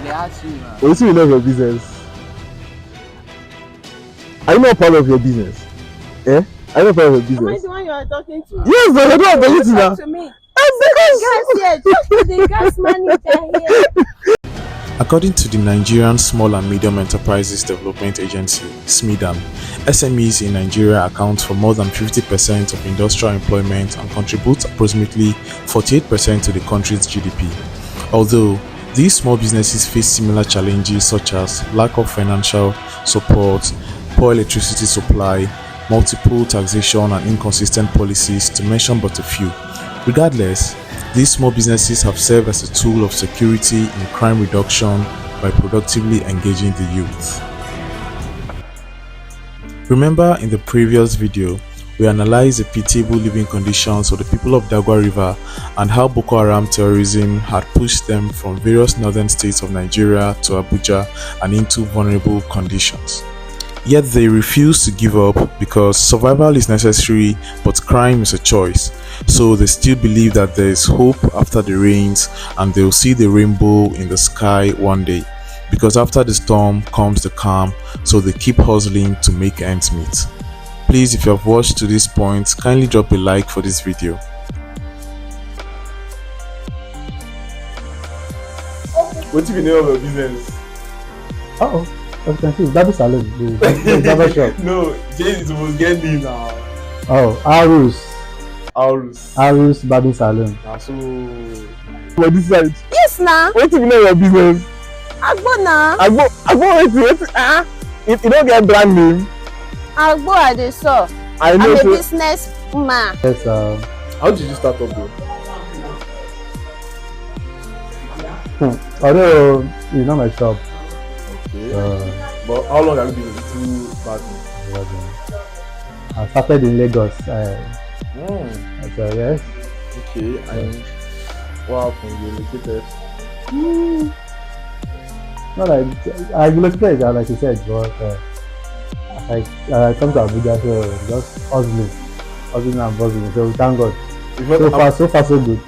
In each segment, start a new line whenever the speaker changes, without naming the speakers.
they ask you.
What do you know your business? Are you not part of your business? Eh? Are you not part of your business?
Am I the one you are talking to?
Yes, but you're not talking to now.
Talk to me. Guys here, talk to the gas manager here.
According to the Nigerian Small and Medium Enterprises Development Agency, SMEDAN, SMEs in Nigeria account for more than 50% of industrial employment and contribute approximately 48% to the country's GDP. Although these small businesses face similar challenges such as lack of financial support, poor electricity supply, multiple taxation and inconsistent policies, to mention but a few. Regardless, these small businesses have served as a tool of security and crime reduction by productively engaging the youth. Remember, in the previous video, we analyzed the pitiable living conditions of the people of Dagwa River and how Boko Haram terrorism had pushed them from various northern states of Nigeria to Abuja and into vulnerable conditions. Yet they refuse to give up because survival is necessary but crime is a choice. So they still believe that there is hope after the rains and they will see the rainbow in the sky one day. Because after the storm comes the calm, so they keep hustling to make ends meet. Please, if you have watched to this point, kindly drop a like for this video.
What do you know of your business?
Oh, I'm confused. That is salon. The barber shop.
No, Jay is supposed to get me now.
Oh, Arus Barbing Salon.
So, for this side.
Yes, now.
What do you know of your business?
Agbo now.
Agbo, wait. You don't get brand name.
Agbo I dey saw.
I know.
I'm a business man.
Yes,
how did you start up though?
Although it's not my shop.
Okay. But how long have you been into barbing?
I started in Lagos. Yes.
Okay, and what happened? You relocated?
Not like I relocated, like you said, but I come to Abuja, so just hustling and buzzing. So thank God. So far so good.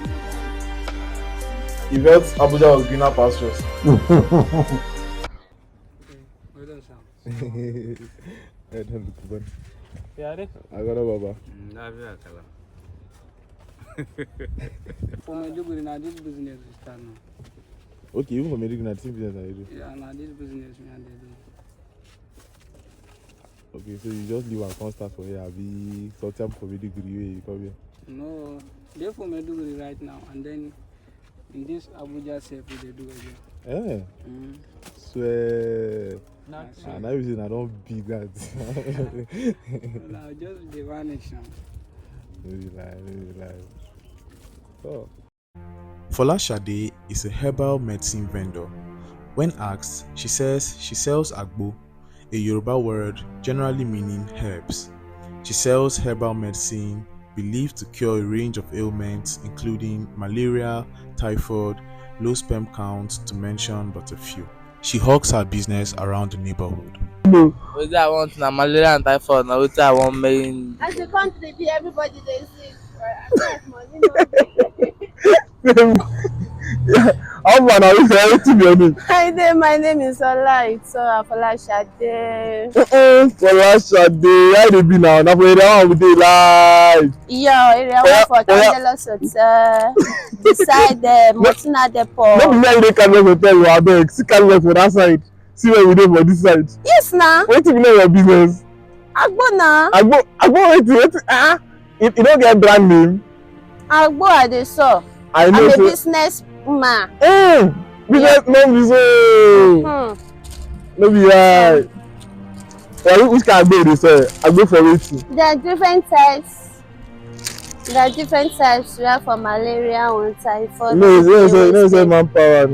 You felt Abuja was greener pastures. I don't look good.
Yeah,
I got a baba.
For my job, this business is done.
Okay, even for medical, the same business I do.
Yeah, now this business me and they do.
Okay, so you just leave and come start for here. Be sometimes for medical, you come here.
No, they for me do it right now, and then in this Abuja self they do again.
Swear. And now you say I don't be that.
Now just the vanish now.
Maybe lie. Oh.
Fola Shade is a herbal medicine vendor. When asked, she says she sells agbo, a Yoruba word generally meaning herbs. She sells herbal medicine believed to cure a range of ailments including malaria, typhoid, low sperm count, to mention but a few. She hawks her business around the neighborhood.
What I want now, malaria and typhoid. Now what I want main.
As the country be, everybody they see. Money,
How man are you everything your name?
Hi, my name is Ola. It's Fola Shade.
Fola Shade, how they be now? Now for area one we dey live.
Yo, area one for Candelos Hotel. Beside the Motina Depot.
No be where you dey Candelos Hotel, you abeg. See Candelos for that side. See where we dey for this side.
Yes, now.
What do you know your business?
Agbo now.
Agbo, wait. You don't get brand name.
Agbo I dey saw.
I know.
I'm a business man.
Business man be so. No be right. Well, which kind of agbo you dey sell? Agbo for wetin?
There are different types. We have for malaria, one typhoid.
No, say manpower.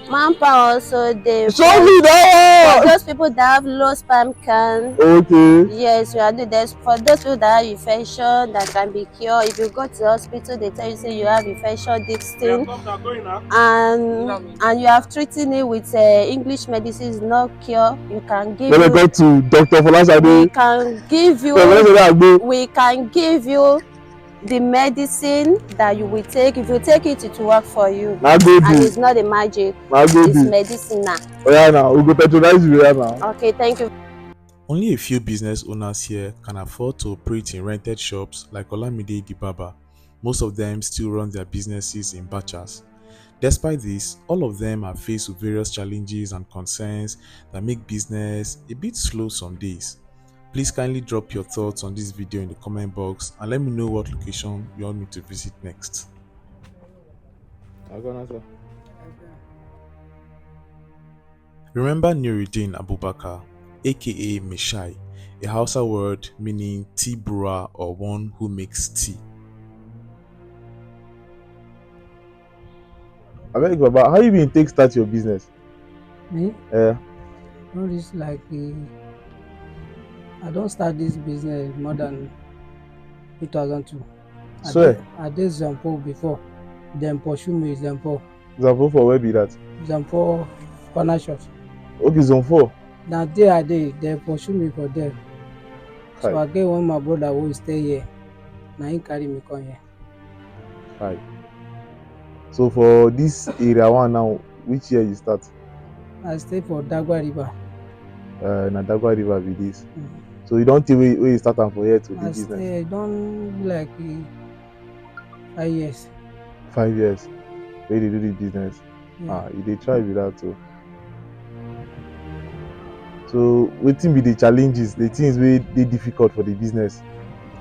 Manpower also dey.
Show me that
for those people that have low sperm count.
Okay.
Yes, we are doing this for those people that have infection that can be cured. If you go to the hospital, they tell you say you have infection, this thing, and you have treating it with English medicine is not cure. You can give.
When I go to Dr. Fola Shade,
we can give you the medicine that you will take, if you take it, it will work for you.
Now go
And
do.
it's not a magic.
Now go
It's
do.
medicine now.
Oh yeah, now we go patronize you here now.
Okay, thank you.
Only a few business owners here can afford to operate in rented shops like Olamide the Barber. Most of them still run their businesses in batches. Despite this, all of them are faced with various challenges and concerns that make business a bit slow some days. Please kindly drop your thoughts on this video in the comment box and let me know what location you want me to visit next. Remember Nuruddin Abubakar, aka Makai, a Hausa word meaning tea brewer or one who makes tea.
I beg Baba, how you been take start your business?
Me?
Yeah.
No, this like I don't start this business more than 2002.
Swear.
I did Zampo before. Then pursue me Zampo.
Zampo for where be that?
Zampo corner shop.
Okay, zone 4.
Now there I did, they pursue me for them. So I get one my brother who will stay here. Now he carry me come here.
Hi. So for this area one now, which year you start?
I stay for Dagwa River.
Na Dagwa River be this. So you don't tell where you start and for here to the
I
business?
stay don't like 5 years.
5 years. Where they do the business?
Yeah.
You dey try with that too. So wetin be the challenges, the things wey dey difficult for the business?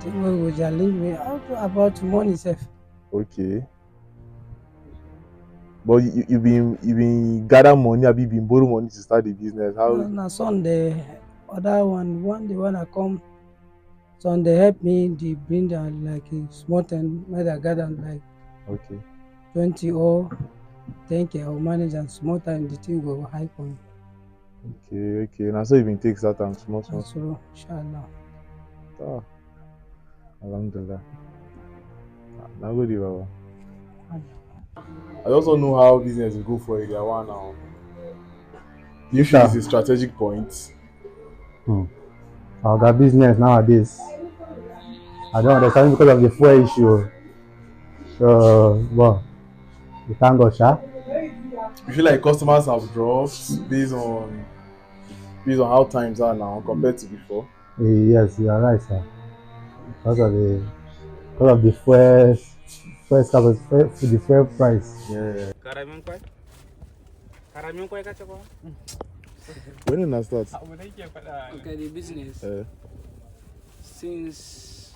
The thing wey go challenge me about money sef.
Okay. But you been gather money, abi you been borrow money to start the business? How?
Na son the other one, the one I come, son they help me. They bring like a small thing where I gather like
Okay.
20 or 10K. I will manage and small time the thing go high for me.
Okay. Now so you been take that time small.
So inshallah.
Alhamdulillah. Now go Baba. I also know how business will go for area one now. Do you feel it's a strategic point?
Our business nowadays, I don't understand because of the fuel issue. So, well, we thank God, sha.
You feel like customers have dropped based on how times are now compared to before?
Yes, you are right, sir. Because of the fuel price.
Yeah. When did I start?
Okay, the business since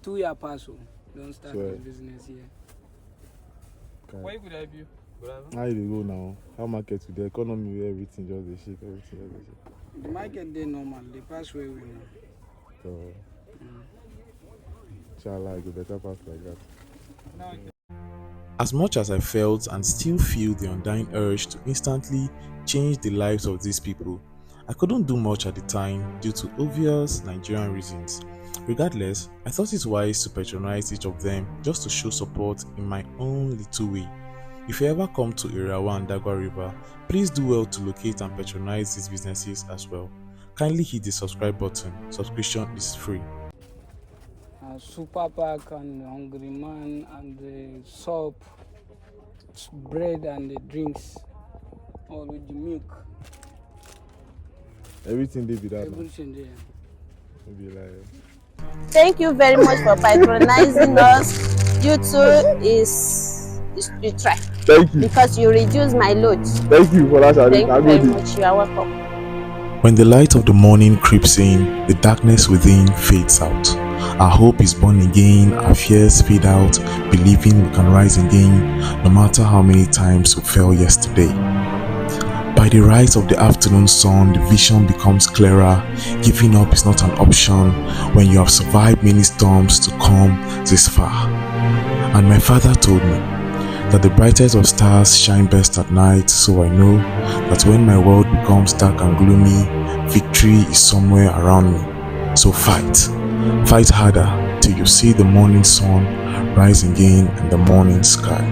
2 years past, don't start the business here.
Why would I be?
How you dey go now? How market with the economy where everything just dey shake,
The market dey normal, the pass where we know.
So, inshallah, it go better pass like that.
As much as I felt and still feel the undying urge to instantly change the lives of these people, I couldn't do much at the time due to obvious Nigerian reasons. Regardless, I thought it wise to patronize each of them just to show support in my own little way. If you ever come to Area 1 Dagwa River, please do well to locate and patronize these businesses as well. Kindly hit the subscribe button. Subscription is free.
Super Pack and Hungry Man and the soap, bread and the drinks, all with the milk.
Everything they be that.
Everything there.
Be like.
Thank you very much for patronizing us. You too is you try.
Thank you.
Because you reduce my load.
Thank you for that.
Thank you very much. You are welcome.
When the light of the morning creeps in, the darkness within fades out. Our hope is born again, our fears fade out, believing we can rise again, no matter how many times we fell yesterday. By the rise of the afternoon sun, the vision becomes clearer. Giving up is not an option when you have survived many storms to come this far. And my father told me that the brightest of stars shine best at night, so I know that when my world becomes dark and gloomy, victory is somewhere around me. So fight harder till you see the morning sun rise again in the morning sky.